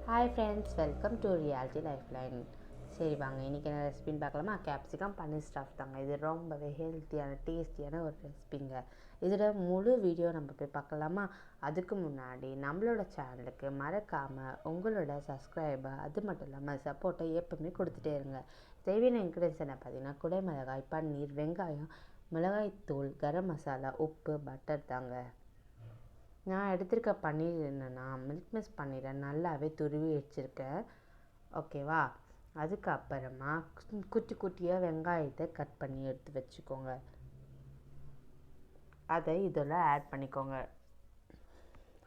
Hi friends, welcome to reality lifeline. சரி வாங்க, இன்றைக்கி என்ன ரெசிபின்னு பார்க்கலாமா? கேப்சிகம் பன்னீர் ஸ்டஃப் தாங்க. இது ரொம்பவே ஹெல்த்தியான டேஸ்டியான ஒரு ரெசிபிங்க. இதோட முழு வீடியோ நம்ம போய் பார்க்கலாமா? அதுக்கு முன்னாடி நம்மளோட சேனலுக்கு மறக்காமல் உங்களோட சப்ஸ்கிரைபர் அது மட்டும் இல்லாமல் சப்போர்ட்டை எப்பவுமே கொடுத்துட்டே இருங்க. தேவையான இன்க்ரீடியன்ஸ் என்ன பார்த்தீங்கன்னா, குடை மிளகாய், பன்னீர், வெங்காயம், மிளகாய்த்தூள், கரம் மசாலா, உப்பு, பட்டர் தாங்க. நான் எடுத்திருக்க பன்னீர் என்னென்னா, மில்க் மிஸ் பன்னீரை நல்லாவே துருவி வச்சுருக்கேன். ஓகேவா? அதுக்கப்புறமா குட்டி குட்டியாக வெங்காயத்தை கட் பண்ணி எடுத்து வச்சுக்கோங்க. அதை இதில் ஆட் பண்ணிக்கோங்க.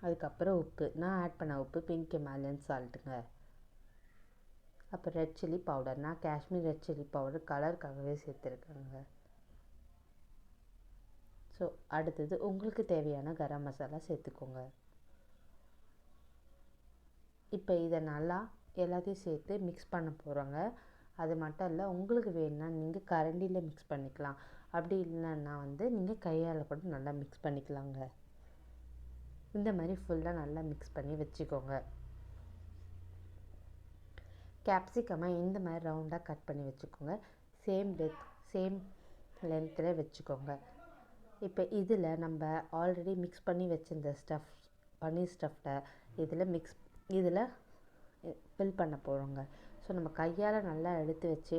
அதுக்கப்புறம் உப்பு, நான் ஆட் பண்ண உப்பு பிங்க் ஹிமாலயன் சால்ட்டுங்க. அப்புறம் ரெட் சில்லி பவுடர், நான் காஷ்மீர் ரெட் சில்லி பவுடர் கலருக்காகவே சேர்த்துருக்கேங்க. ஸோ அடுத்தது உங்களுக்கு தேவையான கரம் மசாலா சேர்த்துக்கோங்க. இப்போ இதை நல்லா எல்லாத்தையும் சேர்த்து மிக்ஸ் பண்ண போகிறோங்க. அது மட்டும் இல்லை, உங்களுக்கு வேணும்னா நீங்கள் கரண்டியில் மிக்ஸ் பண்ணிக்கலாம். அப்படி இல்லைன்னா நீங்கள் கையால் கூட நல்லா மிக்ஸ் பண்ணிக்கலாங்க. இந்த மாதிரி ஃபுல்லாக நல்லா மிக்ஸ் பண்ணி வச்சுக்கோங்க. கேப்சிகமை இந்த மாதிரி ரவுண்டாக கட் பண்ணி வச்சுக்கோங்க. சேம் லென்த்தில் வச்சுக்கோங்க. இப்போ இதில் நம்ம ஆல்ரெடி மிக்ஸ் பண்ணி வச்சுருந்த பன்னீர் ஸ்டஃப்டை இதில் ஃபில் பண்ண போகிறோங்க. ஸோ நம்ம கையால் நல்லா எடுத்து வச்சு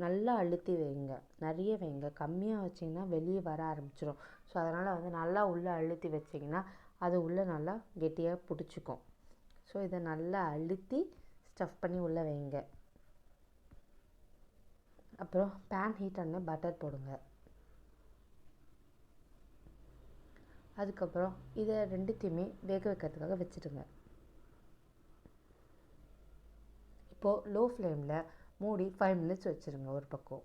நல்லா அழுத்தி வைங்க. நிறைய வைங்க, கம்மியாக வச்சிங்கன்னா வெளியே வர ஆரம்பிச்சிடும். ஸோ அதனால் நல்லா உள்ளே அழுத்தி வச்சிங்கன்னா அது உள்ளே நல்லா கெட்டியாக பிடிச்சிக்கும். ஸோ இதை நல்லா அழுத்தி ஸ்டஃப் பண்ணி உள்ளே வைங்க. அப்புறம் பேன் ஹீட் ஆன பட்டர் போடுங்க. அதுக்கப்புறம் இதை ரெண்டுத்தையுமே வேக வைக்கிறதுக்காக வச்சுடுங்க. இப்போது லோ ஃப்ளேமில் மூடி 5 மினிட்ஸ் வச்சுருங்க ஒரு பக்கம்.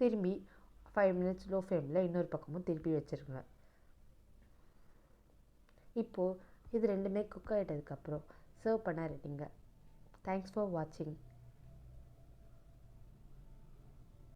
திரும்பி 5 மினிட்ஸ் லோ ஃப்ளேமில் இன்னொரு பக்கமும் திருப்பி வச்சுருங்க. இப்போது இது ரெண்டுமே குக் ஆகிட்டதுக்கப்புறம் சர்வ் பண்ண ரெடிங்க. தேங்க்ஸ் ஃபார் வாட்சிங்.